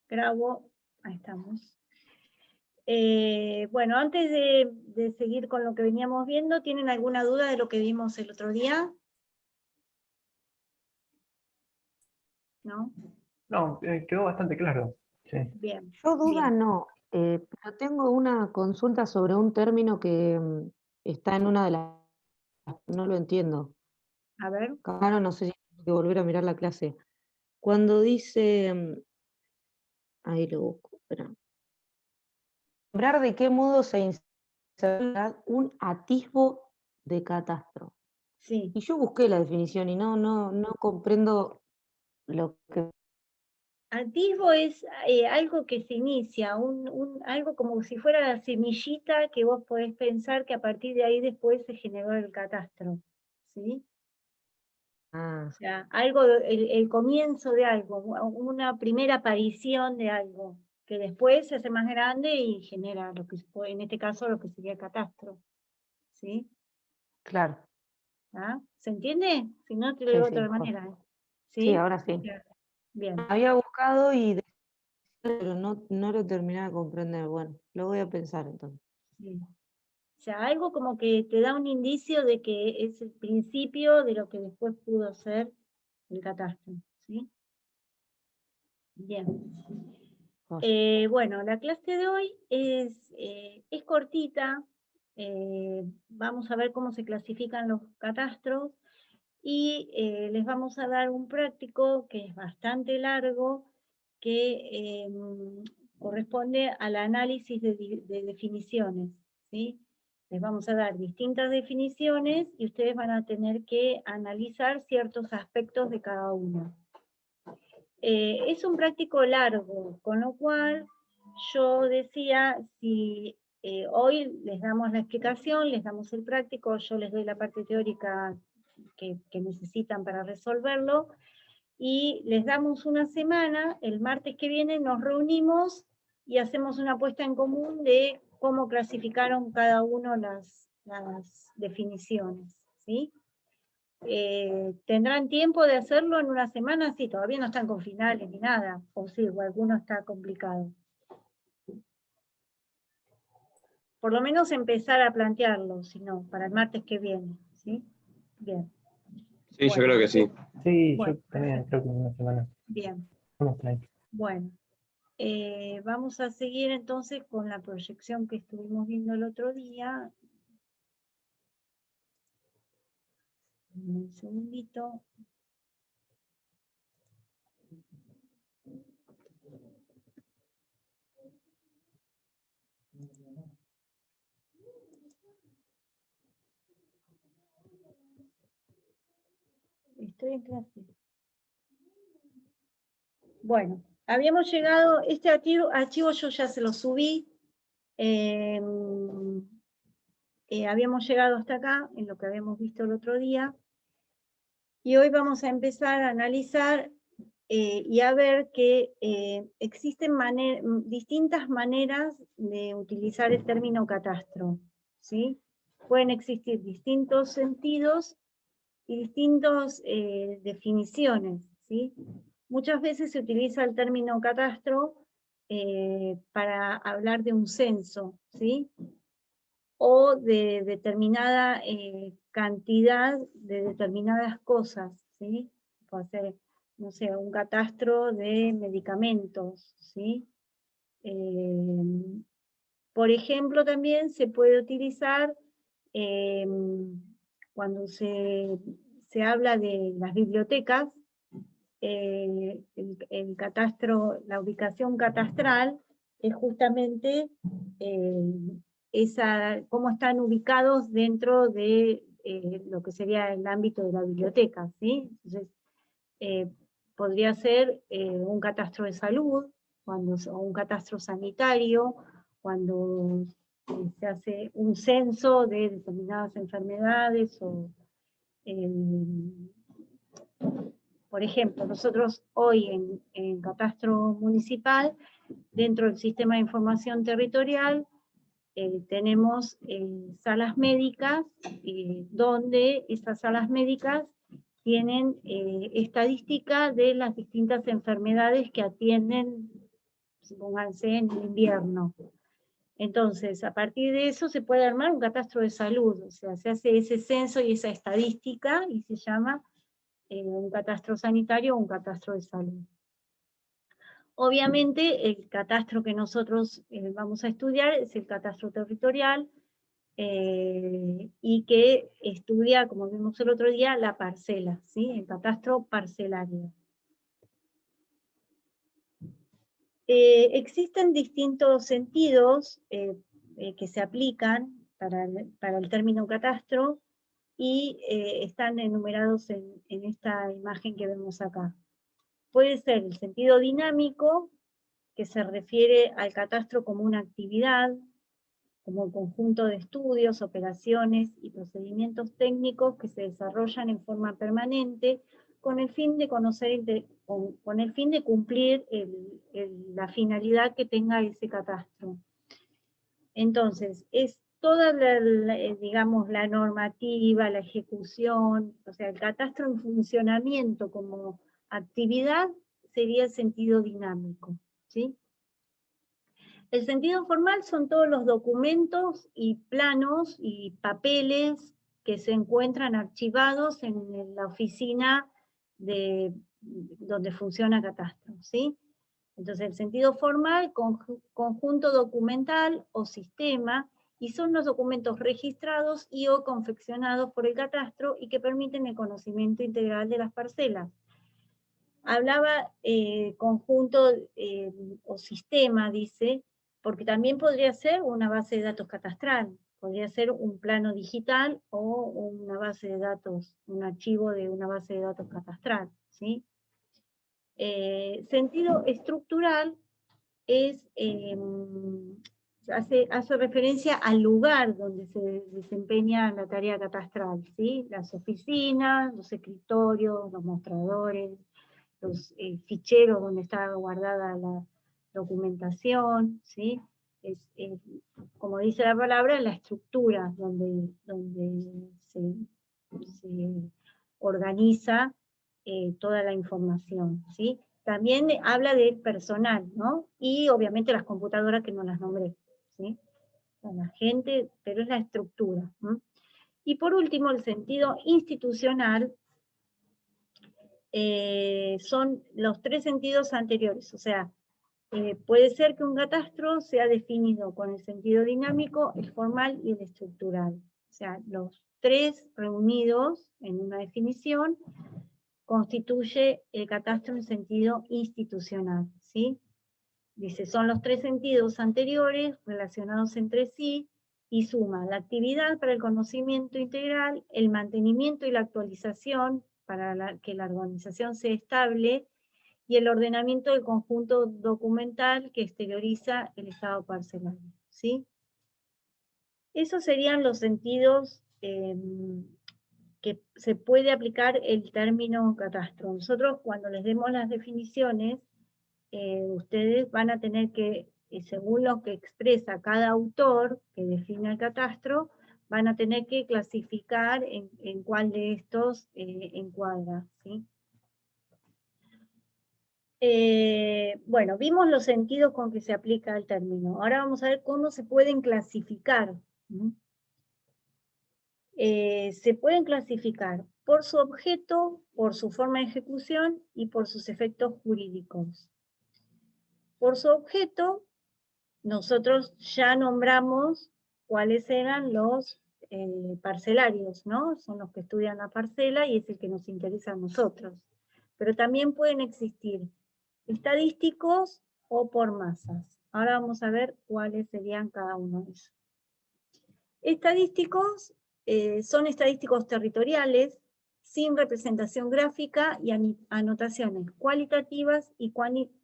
grabo, ahí estamos. Bueno, antes de seguir con lo que veníamos viendo, ¿tienen alguna duda de lo que vimos el otro día? ¿No? No, quedó bastante claro. Sí. Bien. Yo duda Bien. no, pero tengo una consulta sobre un término que está en una de las... No lo entiendo. A ver. Claro, no sé si tengo que volver a mirar la clase. Cuando dice... ahí lo busco, espera. Nombrar de qué modo se inserta un atisbo de catastro. Sí. Y yo busqué la definición y no comprendo lo que... Atisbo es algo que se inicia, algo como si fuera la semillita que vos podés pensar que a partir de ahí después se generó el catastro, ¿sí? Ah, O sea, algo, el comienzo de algo, una primera aparición de algo, que después se hace más grande y genera lo que en este caso lo que sería catastro, ¿sí? claro. ¿Ah? ¿Se entiende? Si no, te lo Sí, digo de sí, otra mejor. manera, Sí, ¿sí? ahora sí. Bien. Había buscado pero no lo terminaba de comprender. Bueno, lo voy a pensar entonces. Sí. O sea, algo como que te da un indicio de que es el principio de lo que después pudo ser el catastro, ¿sí? Bien. Bueno, la clase de hoy es cortita. Vamos a ver cómo se clasifican los catastros y les vamos a dar un práctico que es bastante largo, que corresponde al análisis de definiciones, ¿sí? Les vamos a dar distintas definiciones y ustedes van a tener que analizar ciertos aspectos de cada una. Es un práctico largo, con lo cual yo decía, si hoy les damos la explicación, les damos el práctico, yo les doy la parte teórica que necesitan para resolverlo, y les damos una semana, el martes que viene nos reunimos y hacemos una puesta en común de cómo clasificaron cada uno las definiciones, ¿sí? ¿Tendrán tiempo de hacerlo en una semana? Sí, todavía no están con finales ni nada, o sí, o alguno está complicado. Por lo menos empezar a plantearlo, si no, para el martes que viene, ¿sí? Bien. Sí, yo creo que sí. Sí, Bueno, yo también creo que en una semana. bien. Vamos tranqui. Bueno, vamos a seguir entonces con la proyección que estuvimos viendo el otro día. Un segundito. Estoy en clase. Bueno, habíamos llegado, este archivo yo ya se lo subí. Habíamos llegado hasta acá, en lo que habíamos visto el otro día. Y hoy vamos a empezar a analizar y a ver que existen distintas maneras de utilizar el término catastro, ¿sí? Pueden existir distintos sentidos y distintas definiciones, ¿sí? Muchas veces se utiliza el término catastro para hablar de un censo, ¿sí? O de determinada cantidad de determinadas cosas, ¿sí? Puede ser, no sé, un catastro de medicamentos, ¿sí? Por ejemplo, también se puede utilizar cuando se habla de las bibliotecas, el catastro, la ubicación catastral es justamente cómo están ubicados dentro de lo que sería el ámbito de la biblioteca, ¿sí? Entonces, podría ser un catastro de salud, o un catastro sanitario, cuando se hace un censo de determinadas enfermedades, o por ejemplo, nosotros hoy en Catastro Municipal, dentro del Sistema de Información Territorial, tenemos salas médicas, donde esas salas médicas tienen estadística de las distintas enfermedades que atienden supónganse en invierno. Entonces, a partir de eso se puede armar un catastro de salud, o sea, se hace ese censo y esa estadística y se llama un catastro sanitario o un catastro de salud. Obviamente, el catastro que nosotros vamos a estudiar es el catastro territorial, y que estudia, como vimos el otro día, la parcela, ¿sí? El catastro parcelario. Existen distintos sentidos que se aplican para el término catastro y están enumerados en esta imagen que vemos acá. Puede ser el sentido dinámico, que se refiere al catastro como una actividad, como un conjunto de estudios, operaciones y procedimientos técnicos que se desarrollan en forma permanente con el fin de conocer, con el fin de cumplir la finalidad que tenga ese catastro. Entonces, es toda digamos, la normativa, la ejecución, o sea, el catastro en funcionamiento como actividad sería el sentido dinámico, ¿sí? El sentido formal son todos los documentos y planos y papeles que se encuentran archivados en la oficina donde funciona Catastro, ¿sí? Entonces el sentido formal, conjunto documental o sistema, y son los documentos registrados y o confeccionados por el Catastro y que permiten el conocimiento integral de las parcelas. Hablaba conjunto o sistema, dice, porque también podría ser una base de datos catastral, podría ser un plano digital o una base de datos, un archivo de una base de datos catastral, ¿sí? Sentido estructural es, hace referencia al lugar donde se desempeña la tarea catastral, ¿sí? Las oficinas, los escritorios, los mostradores, los ficheros donde está guardada la documentación, ¿sí? Como dice la palabra, la estructura donde se organiza toda la información, ¿sí? También habla de personal, ¿no? Y obviamente las computadoras que no las nombré, ¿sí? La gente, pero es la estructura, ¿no? Y por último, el sentido institucional son los tres sentidos anteriores, o sea, puede ser que un catastro sea definido con el sentido dinámico, el formal y el estructural. O sea, los tres reunidos en una definición constituye el catastro en sentido institucional, ¿sí? Dice, son los tres sentidos anteriores relacionados entre sí y suma la actividad para el conocimiento integral, el mantenimiento y la actualización para que la organización sea estable y el ordenamiento del conjunto documental que exterioriza el estado parcelario, ¿sí? Esos serían los sentidos que se puede aplicar el término catastro. Nosotros cuando les demos las definiciones, ustedes van a tener que, según lo que expresa cada autor que define el catastro, van a tener que clasificar en cuál de estos encuadra, ¿sí? Bueno, vimos los sentidos con que se aplica el término. Ahora vamos a ver cómo se pueden clasificar. Se pueden clasificar por su objeto, por su forma de ejecución y por sus efectos jurídicos. Por su objeto, nosotros ya nombramos cuáles eran los parcelarios, ¿no? Son los que estudian la parcela y es el que nos interesa a nosotros. Pero también pueden existir estadísticos o por masas. Ahora vamos a ver cuáles serían cada uno de esos. Estadísticos son estadísticos territoriales, sin representación gráfica y anotaciones cualitativas y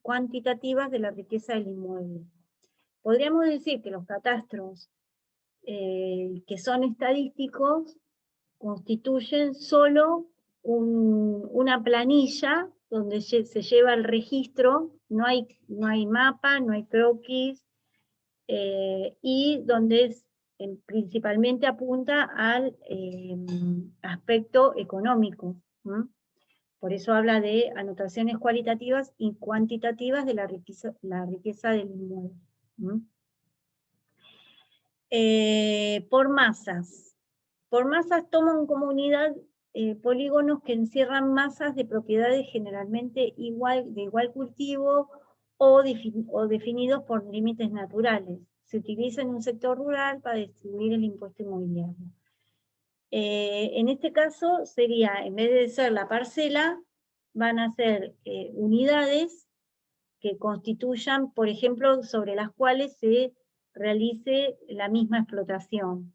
cuantitativas de la riqueza del inmueble. Podríamos decir que los catastros que son estadísticos constituyen solo una planilla donde se lleva el registro, no hay mapa, no hay croquis, y donde principalmente apunta al aspecto económico. Por eso habla de anotaciones cualitativas y cuantitativas de la riqueza del inmueble. Por masas. Por masas toman como unidad polígonos que encierran masas de propiedades generalmente de igual cultivo o definidos por límites naturales. Se utiliza en un sector rural para distribuir el impuesto inmobiliario. En este caso sería, en vez de ser la parcela, van a ser unidades que constituyan, por ejemplo, sobre las cuales se realice la misma explotación.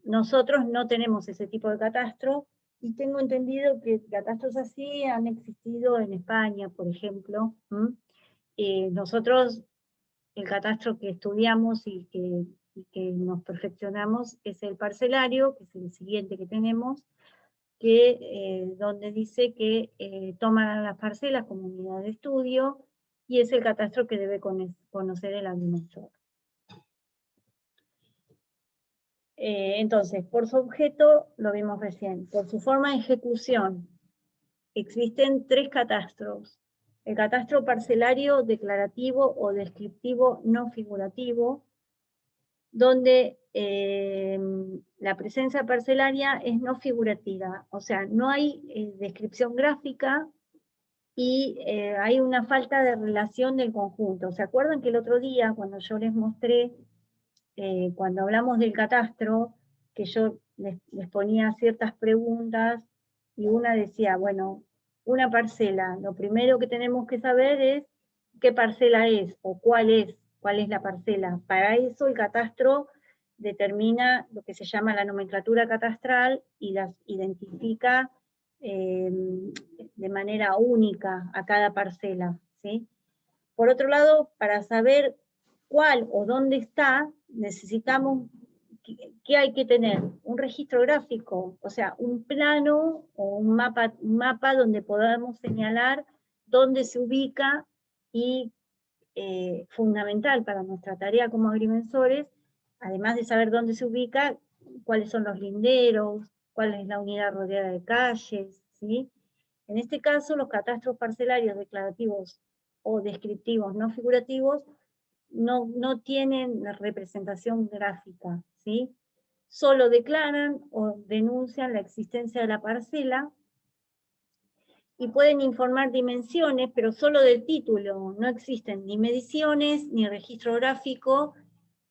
Nosotros no tenemos ese tipo de catastro, y tengo entendido que catastros así han existido en España, por ejemplo. Nosotros, el catastro que estudiamos y que nos perfeccionamos es el parcelario, que es el siguiente que tenemos, donde dice que toman las parcelas como unidad de estudio, y es el catastro que debe conocer el agrimensor. Entonces, por su objeto, lo vimos recién. Por su forma de ejecución, existen 3 catastros. El catastro parcelario, declarativo o descriptivo no figurativo, donde la presencia parcelaria es no figurativa, o sea, no hay descripción gráfica y hay una falta de relación del conjunto. ¿Se acuerdan que el otro día, cuando yo les mostré, cuando hablamos del catastro, que yo les ponía ciertas preguntas y una decía, bueno, una parcela, lo primero que tenemos que saber es qué parcela es o cuál es la parcela? Para eso el catastro determina lo que se llama la nomenclatura catastral y las identifica de manera única a cada parcela, ¿sí? Por otro lado, para saber cuál o dónde está, necesitamos, ¿qué hay que tener? Un registro gráfico, o sea, un plano o un mapa donde podamos señalar dónde se ubica, y fundamental para nuestra tarea como agrimensores, además de saber dónde se ubica, cuáles son los linderos, cuál es la unidad rodeada de calles, ¿sí? En este caso, los catastros parcelarios declarativos o descriptivos no figurativos no tienen representación gráfica, ¿sí? Solo declaran o denuncian la existencia de la parcela, y pueden informar dimensiones, pero solo del título. No existen ni mediciones, ni registro gráfico,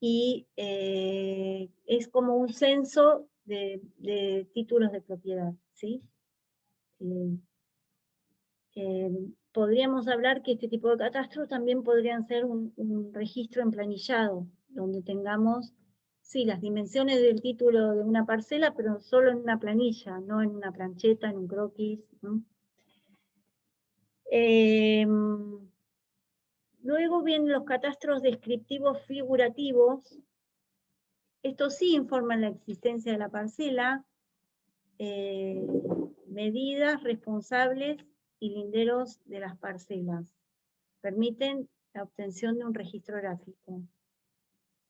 y es como un censo de títulos de propiedad, ¿sí? Podríamos hablar que este tipo de catastros también podrían ser un registro emplanillado, donde tengamos, sí, las dimensiones del título de una parcela, pero solo en una planilla, no en una plancheta, en un croquis, ¿no? Luego vienen los catastros descriptivos figurativos. Estos sí informan la existencia de la parcela, medidas, responsables y linderos de las parcelas. Permiten la obtención de un registro gráfico.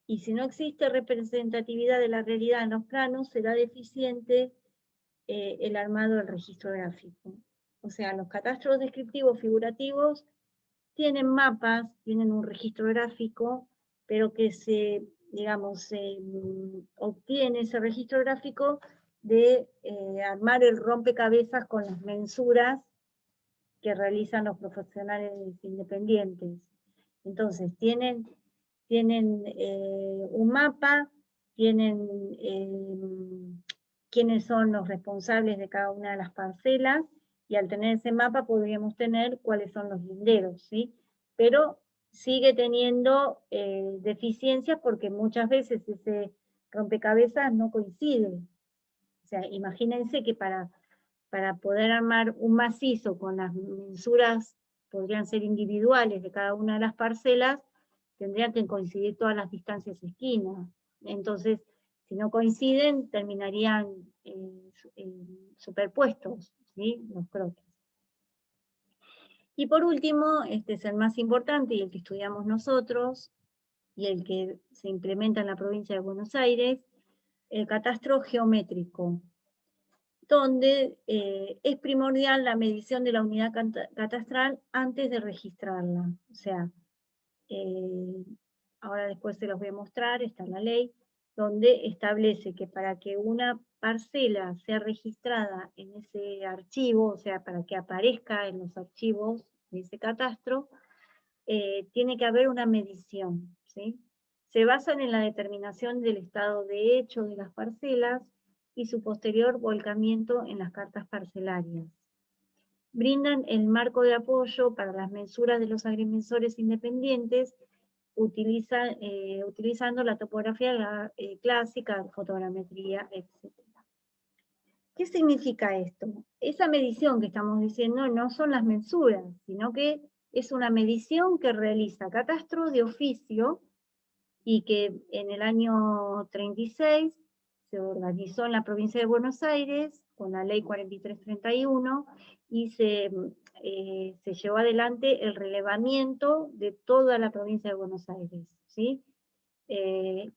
Y si no existe representatividad de la realidad en los planos, será deficiente el armado del registro gráfico. O sea, los catastros descriptivos figurativos tienen mapas, tienen un registro gráfico, pero que se obtiene ese registro gráfico de armar el rompecabezas con las mensuras que realizan los profesionales independientes. Entonces, tienen un mapa, tienen quiénes son los responsables de cada una de las parcelas, y al tener ese mapa podríamos tener cuáles son los linderos, ¿sí? Pero sigue teniendo deficiencias, porque muchas veces ese rompecabezas no coincide. O sea, imagínense que para poder armar un macizo con las mensuras, podrían ser individuales de cada una de las parcelas, tendrían que coincidir todas las distancias esquinas. Entonces, si no coinciden, terminarían superpuestos, ¿sí? Los croquis. Y por último, este es el más importante y el que estudiamos nosotros, y el que se implementa en la provincia de Buenos Aires, el catastro geométrico. donde es primordial la medición de la unidad catastral antes de registrarla. O sea, ahora después se los voy a mostrar, está la ley, donde establece que para que una parcela sea registrada en ese archivo, o sea, para que aparezca en los archivos de ese catastro, tiene que haber una medición, ¿sí? Se basan en la determinación del estado de hecho de las parcelas y su posterior volcamiento en las cartas parcelarias. Brindan el marco de apoyo para las mensuras de los agrimensores independientes, utilizando la topografía clásica, fotogrametría, etc. ¿Qué significa esto? Esa medición que estamos diciendo no son las mensuras, sino que es una medición que realiza Catastro de oficio y que en el año 36 se organizó en la provincia de Buenos Aires con la ley 4331 y se llevó adelante el relevamiento de toda la provincia de Buenos Aires, ¿sí?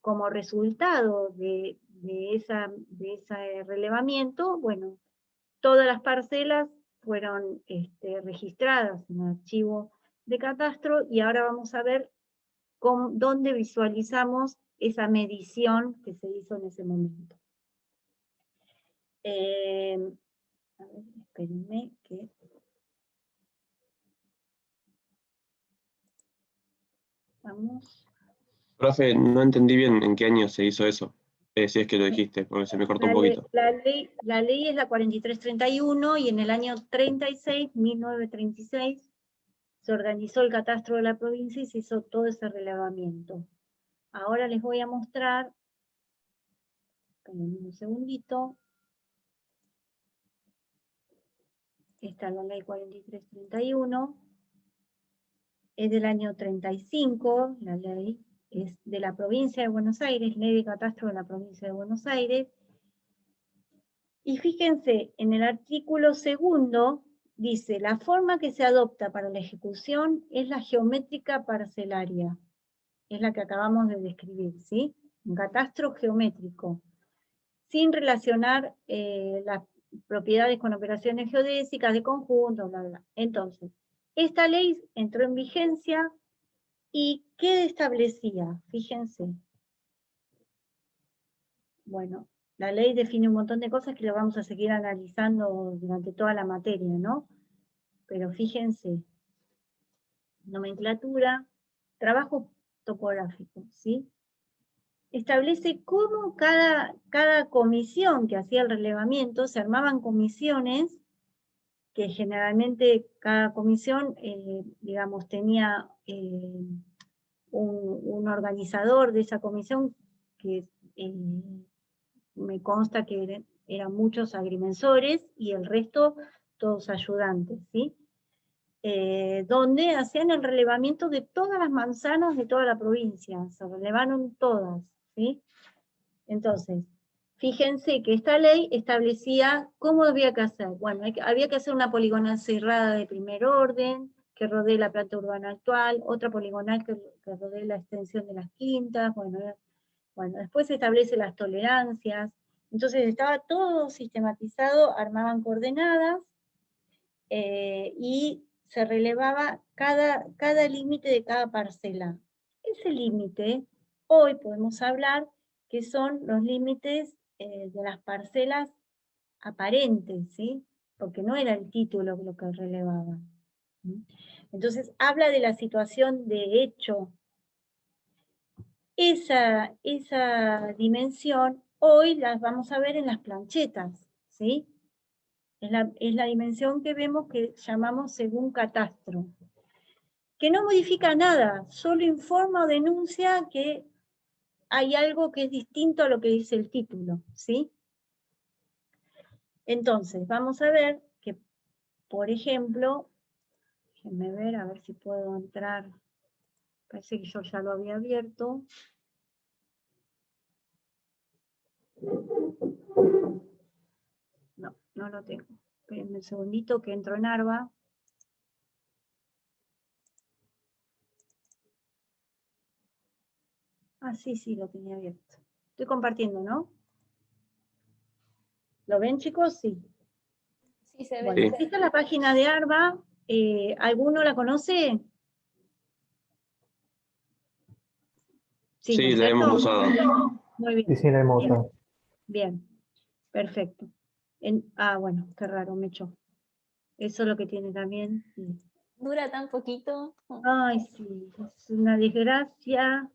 Como resultado de ese relevamiento, bueno, todas las parcelas fueron registradas en el archivo de catastro y ahora vamos a ver dónde visualizamos esa medición que se hizo en ese momento. A ver, espérenme que... Vamos. Profe, no entendí bien en qué año se hizo eso. Si es que lo dijiste, porque se me cortó un poquito. La ley es la 4331 y en el año 36, 1936, se organizó el catastro de la provincia y se hizo todo ese relevamiento. Ahora les voy a mostrar, un segundito, esta es la ley 4331, es del año 35, la ley es de la provincia de Buenos Aires, ley de catastro de la provincia de Buenos Aires, y fíjense, en el artículo segundo, dice, la forma que se adopta para la ejecución es la geométrica parcelaria, es la que acabamos de describir, ¿sí? Un catastro geométrico, sin relacionar las propiedades con operaciones geodésicas de conjunto, bla, bla. Entonces, esta ley entró en vigencia y ¿qué establecía? Fíjense. Bueno, la ley define un montón de cosas que lo vamos a seguir analizando durante toda la materia, ¿no? Pero fíjense, nomenclatura, trabajo topográfico, ¿sí? Establece cómo cada comisión que hacía el relevamiento, se armaban comisiones, que generalmente cada comisión, digamos, tenía un organizador de esa comisión, que me consta que eran muchos agrimensores, y el resto todos ayudantes, ¿sí? Donde hacían el relevamiento de todas las manzanas de toda la provincia, se relevaron todas, ¿sí? Entonces, fíjense que esta ley establecía cómo había que hacer. Bueno, había que hacer una poligonal cerrada de primer orden, que rodee la planta urbana actual, otra poligonal que rodee la extensión de las quintas, bueno, después se establecen las tolerancias, entonces estaba todo sistematizado, armaban coordenadas, y se relevaba cada límite de cada parcela. Ese límite, hoy podemos hablar que son los límites de las parcelas aparentes, ¿sí? Porque no era el título lo que relevaba. Entonces, habla de la situación de hecho. Esa dimensión hoy las vamos a ver en las planchetas, ¿sí? Es la dimensión que vemos que llamamos según catastro. Que no modifica nada, solo informa o denuncia que hay algo que es distinto a lo que dice el título, ¿sí? Entonces, vamos a ver que, por ejemplo, déjenme ver, a ver si puedo entrar, parece que yo ya lo había abierto. No, no lo tengo. Espérenme un segundito que entro en ARBA. Ah, sí, lo tenía abierto. Estoy compartiendo, ¿no? ¿Lo ven, chicos? Sí. Sí, se ve. Bueno, Sí. esta es la página de ARBA. ¿Alguno la conoce? Sí, ¿no es la hemos cierto? usado. Muy bien. Sí, sí, la hemos Bien. usado. Bien, perfecto. Bueno, qué raro, me echó. Eso es lo que tiene también. Dura tan poquito. Ay, sí, es una desgracia.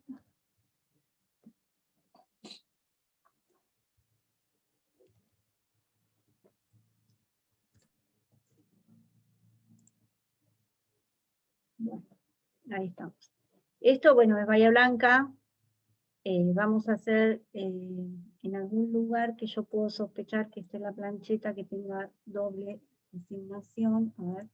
Bueno, ahí estamos. Esto, bueno, es Bahía Blanca. Vamos a hacer en algún lugar que yo puedo sospechar que esté la plancheta que tenga doble asignación. A ver.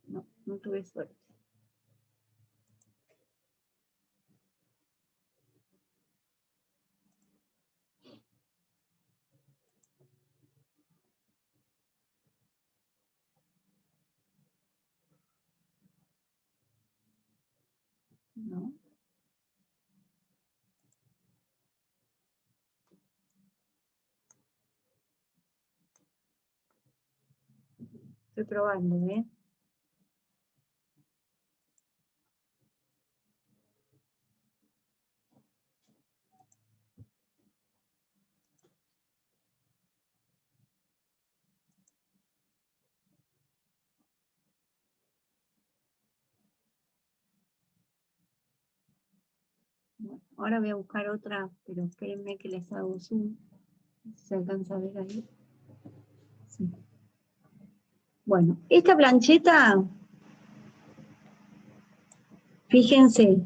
No, no tuve suerte. No. Estoy probando, ¿eh? Bueno, ahora voy a buscar otra, pero espérenme que les hago zoom. ¿Se alcanza a ver ahí? Sí. Bueno, esta plancheta, fíjense,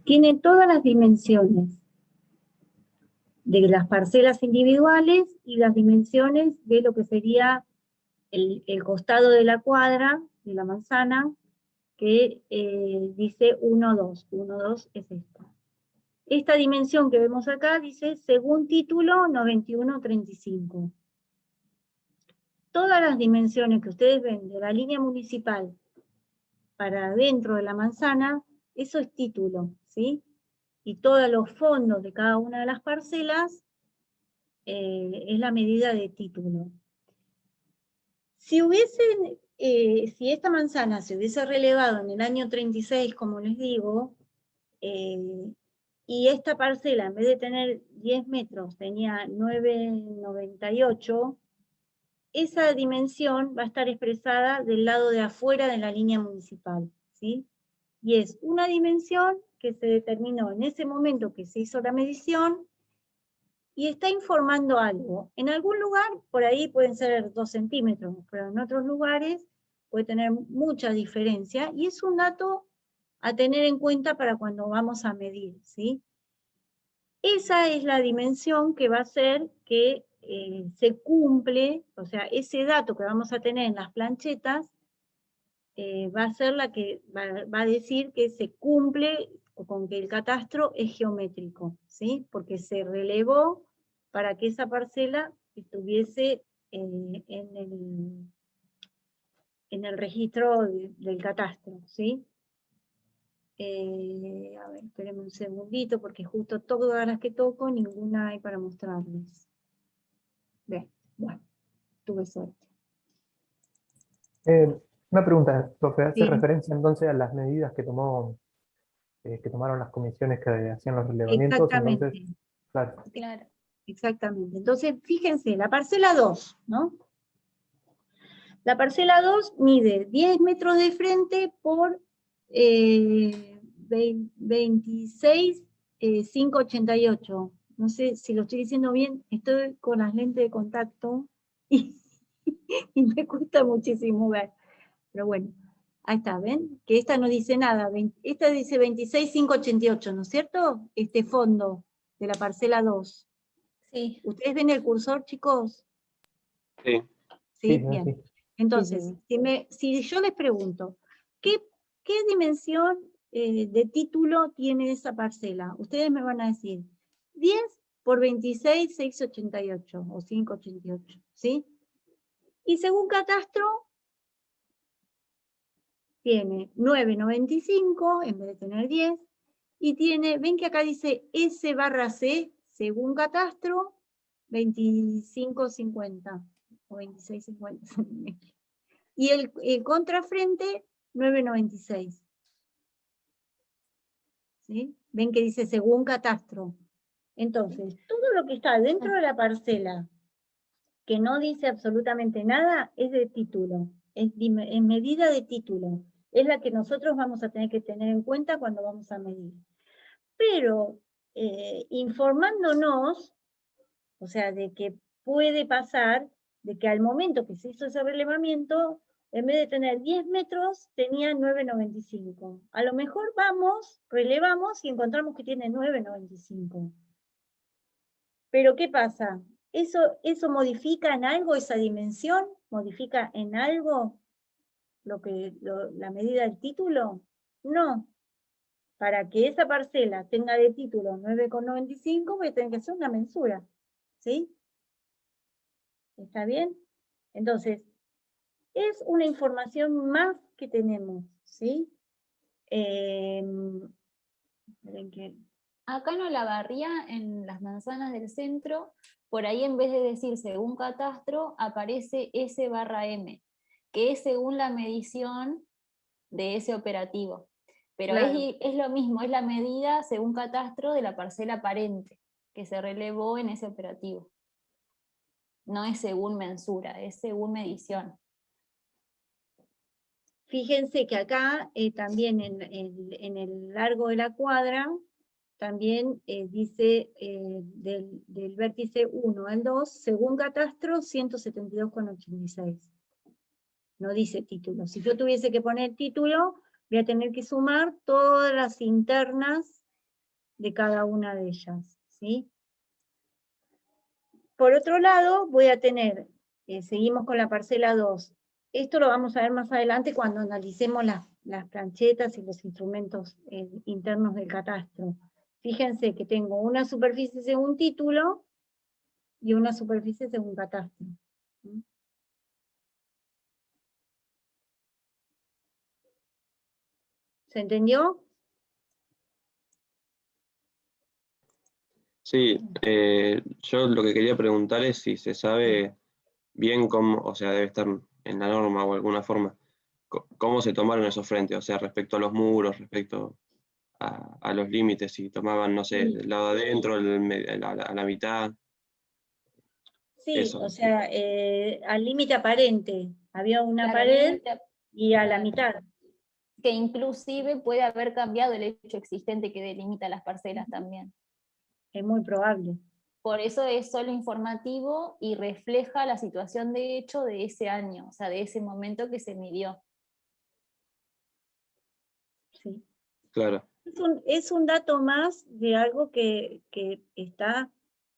tiene todas las dimensiones de las parcelas individuales y las dimensiones de lo que sería el costado de la cuadra, de la manzana, que dice 1, 2. 1, 2 es esta. Esta dimensión que vemos acá dice, según título, 9135. Todas las dimensiones que ustedes ven de la línea municipal para dentro de la manzana, eso es título, ¿sí? Y todos los fondos de cada una de las parcelas es la medida de título. Si esta manzana se hubiese relevado en el año 36, como les digo, y esta parcela en vez de tener 10 metros tenía 9,98, esa dimensión va a estar expresada del lado de afuera de la línea municipal, ¿sí? Y es una dimensión que se determinó en ese momento que se hizo la medición y está informando algo. En algún lugar, por ahí pueden ser 2 centímetros, pero en otros lugares puede tener mucha diferencia y es un dato a tener en cuenta para cuando vamos a medir, ¿sí? Esa es la dimensión que va a hacer que se cumple, o sea, ese dato que vamos a tener en las planchetas va a ser la que va a decir que se cumple con que el catastro es geométrico, ¿sí? Porque se relevó para que esa parcela estuviese en el registro del catastro, ¿sí? A ver, espérenme un segundito, porque justo todas las que toco, ninguna hay para mostrarles. Bien, bueno, tuve suerte. Una pregunta, profe, ¿hace Sí. referencia entonces a las medidas que tomaron las comisiones que hacían los relevamientos? Entonces, Exactamente, claro, Claro. exactamente. Entonces, fíjense, la parcela 2, ¿no? La parcela 2 mide 10 metros de frente por 26,588. No sé si lo estoy diciendo bien, estoy con las lentes de contacto y me cuesta muchísimo ver. Pero bueno, ahí está, ¿ven? Que esta no dice nada. Esta dice 26,588, ¿no es cierto? Este fondo de la parcela 2. Sí. ¿Ustedes ven el cursor, chicos? Sí. ¿Sí? sí, Bien. sí. Entonces, Sí. si yo les pregunto, ¿qué dimensión de título tiene esa parcela? Ustedes me van a decir, 10 por 26, 688 o 588, ¿sí? Y según catastro, tiene 9,95 en vez de tener 10, y tiene, ven que acá dice S/C, según catastro, 25,50 o 26,50. Y el contrafrente, 9,96. ¿Sí? Ven que dice según catastro. Entonces, todo lo que está dentro de la parcela, que no dice absolutamente nada, es de título, es medida de título. Es la que nosotros vamos a tener que tener en cuenta cuando vamos a medir. Pero informándonos, o sea, de que puede pasar, de que al momento que se hizo ese relevamiento, en vez de tener 10 metros, tenía 9,95. A lo mejor vamos, relevamos y encontramos que tiene 9,95. Pero ¿qué pasa? ¿Eso modifica en algo esa dimensión? ¿Modifica en algo la medida del título? No. Para que esa parcela tenga de título 9,95, voy a tener que hacer una mensura. ¿Sí? ¿Está bien? Entonces, es una información más que tenemos. ¿Sí? Esperen que... Acá en Olavarría, en las manzanas del centro, por ahí en vez de decir según catastro, aparece S/M, que es según la medición de ese operativo. Pero Claro. es lo mismo, es la medida según catastro de la parcela aparente que se relevó en ese operativo. No es según mensura, es según medición. Fíjense que acá también en el largo de la cuadra, también dice del vértice 1 al 2, según catastro, 172,86. No dice título. Si yo tuviese que poner título, voy a tener que sumar todas las internas de cada una de ellas. ¿Sí? Por otro lado, voy a tener, seguimos con la parcela 2. Esto lo vamos a ver más adelante cuando analicemos las planchetas y los instrumentos internos del catastro. Fíjense que tengo una superficie según título y una superficie según catastro. ¿Se entendió? Sí, yo lo que quería preguntar es si se sabe bien cómo, o sea, debe estar en la norma o alguna forma, cómo se tomaron esos frentes, o sea, respecto a los muros, respecto a los límites, si tomaban, no sé, Sí. del lado de adentro, a la mitad. Sí, Eso. o sea, al límite aparente. Había una Claro, pared límite, y a la claro, mitad. que inclusive puede haber cambiado el hecho existente que delimita las parcelas también. Es muy probable. Por eso es solo informativo y refleja la situación de hecho de ese año, o sea, de ese momento que se midió. Sí. Claro, Es un dato más de algo que está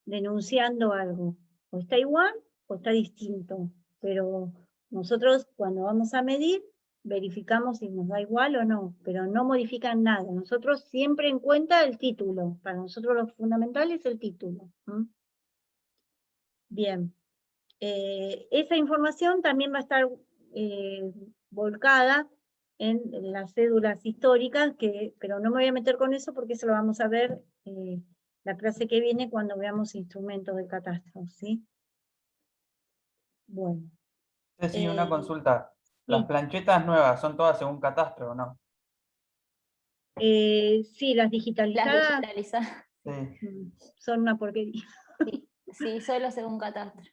denunciando algo. O está igual o está distinto. Pero nosotros cuando vamos a medir, verificamos si nos da igual o no, pero no modifican nada. Nosotros siempre en cuenta el título. Para nosotros lo fundamental es el título. Bien. Esa información también va a estar volcada en las cédulas históricas, pero no me voy a meter con eso porque eso lo vamos a ver la clase que viene cuando veamos instrumentos del catastro, ¿sí? Bueno. Sí, una consulta. Sí. ¿Las planchetas nuevas son todas según catastro o no? Sí, las Las digitalizadas Sí. digitalizadas, son una porquería. sí, solo según catastro.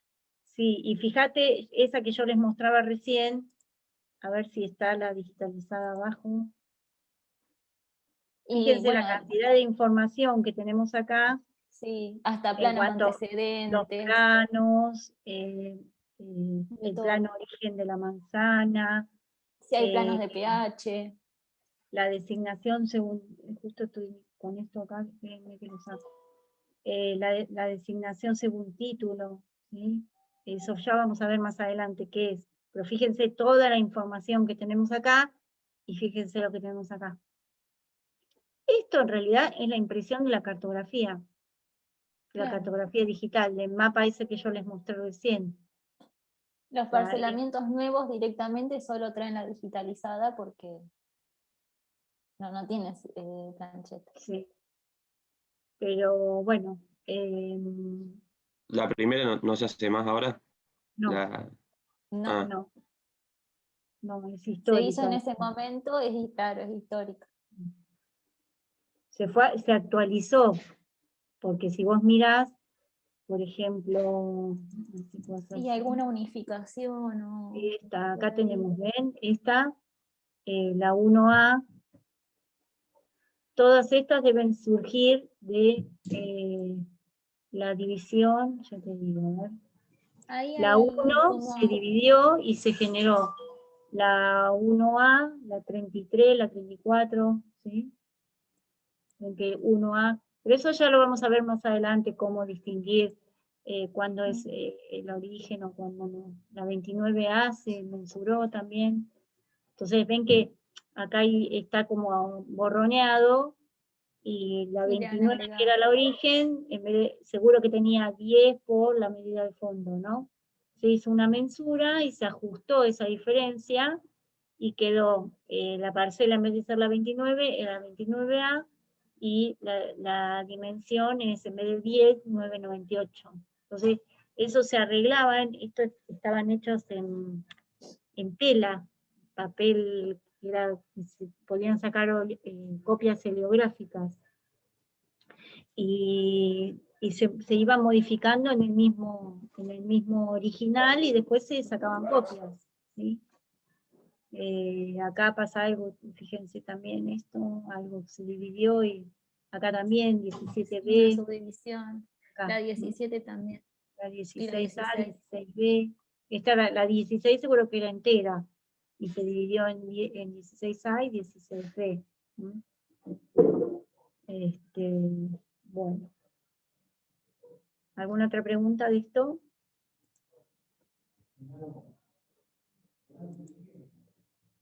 Sí, y fíjate, esa que yo les mostraba recién, a ver si está la digitalizada abajo. Y Fíjense bueno, la cantidad de información que tenemos acá sí, hasta en planos cuanto a los antecedentes. planos, de el todo. plano origen de la manzana, Si hay planos de eh, pH. la designación según, justo estoy con esto acá, espérenme que lo saco. La designación según título, ¿sí? Eso ya vamos a ver más adelante qué es. Pero fíjense toda la información que tenemos acá y fíjense lo que tenemos acá. Esto en realidad es la impresión de la cartografía Claro. digital, del mapa ese que yo les mostré recién. Los parcelamientos nuevos directamente solo traen la digitalizada porque no tienes plancheta. Sí. Pero bueno, La primera no se hace más ahora. no, La- No, ah, no, es se histórica. hizo en ese momento, claro, es histórico. Se actualizó, porque si vos mirás, por ejemplo, no sé si puedo hacer ¿Y alguna unificación? acá tenemos, ¿ven? Esta, la 1A, todas estas deben surgir de la división, ya te digo, a ver. Ahí La hay 1 como- se dividió y se generó la 1A, la 33, la 34, ¿sí? En que 1A, pero eso ya lo vamos a ver más adelante, cómo distinguir cuándo es el origen o cuándo no. La 29A se mensuró también. Entonces ven que acá está como borroneado, y la Sí, le han 29 que agregado. era el origen, en vez de, seguro que tenía 10 por la medida de fondo, ¿no? Se hizo una mensura y se ajustó esa diferencia y quedó la parcela, en vez de ser la 29, era 29A, y la dimensión es, en vez de 10, 998. Entonces, eso se arreglaba, estos estaban hechos en tela, papel, que se podían sacar copias heliográficas, y se iba modificando en el mismo original, y después se sacaban copias, ¿sí? Acá pasa algo, fíjense también esto, algo se dividió, y acá también, Una 17B, subdivisión. acá, La ¿no? 17 también. La Y la 16A, 16. 16B, esta la 16 seguro que era entera, y se dividió en 16A y 16B. ¿Mm? Bueno. ¿Alguna otra pregunta de esto?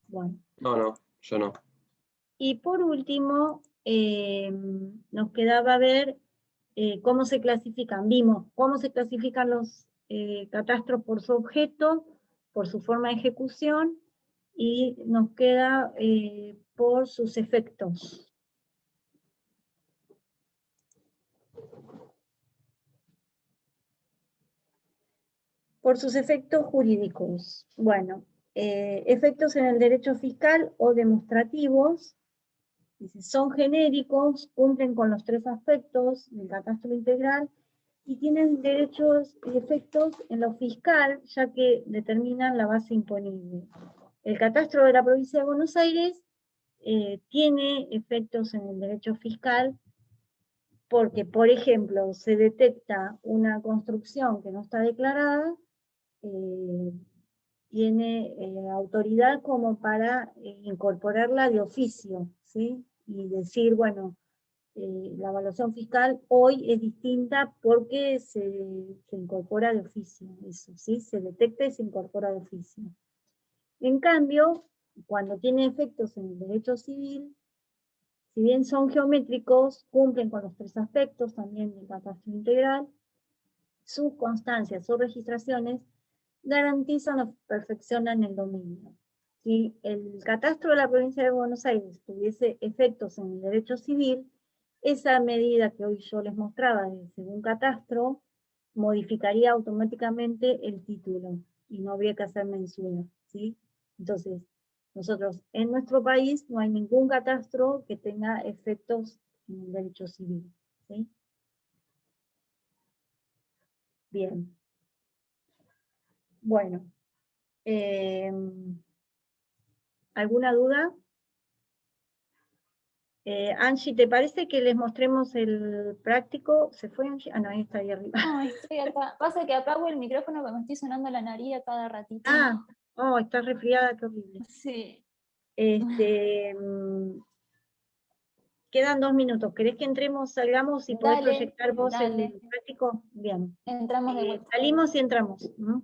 Bueno. no, yo no. Y por último, nos quedaba ver cómo se clasifican. Vimos cómo se clasifican los catastros por su objeto, por su forma de ejecución, y nos queda por sus efectos. Por sus efectos jurídicos. Bueno, efectos en el derecho fiscal o demostrativos. Son genéricos, cumplen con los 3 aspectos del catastro integral y tienen derechos y efectos en lo fiscal, ya que determinan la base imponible. El catastro de la provincia de Buenos Aires tiene efectos en el derecho fiscal porque, por ejemplo, se detecta una construcción que no está declarada, tiene autoridad como para incorporarla de oficio, ¿sí? Y decir, bueno, la evaluación fiscal hoy es distinta porque se incorpora de oficio, eso, ¿sí? Se detecta y se incorpora de oficio. En cambio, cuando tiene efectos en el derecho civil, si bien son geométricos, cumplen con los 3 aspectos también del catastro integral, sus constancias, sus registraciones, garantizan o perfeccionan el dominio. Si el catastro de la provincia de Buenos Aires tuviese efectos en el derecho civil, esa medida que hoy yo les mostraba de según catastro, modificaría automáticamente el título y no habría que hacer mensura, ¿sí? Entonces, nosotros en nuestro país no hay ningún catastro que tenga efectos en el derecho civil, ¿sí? Bien. Bueno. ¿Alguna duda? Angie, ¿te parece que les mostremos el práctico? ¿Se fue Angie? Ah, no, ahí está ahí arriba. No, estoy acá. Pasa que apago el micrófono porque me estoy sonando la nariz a cada ratito. Ah, oh, está resfriada, qué horrible. Sí. Quedan 2 minutos. ¿Querés que entremos, salgamos y podés Dale, proyectar vos dale. el práctico? Bien. Entramos de vuelta. Salimos y entramos. ¿No?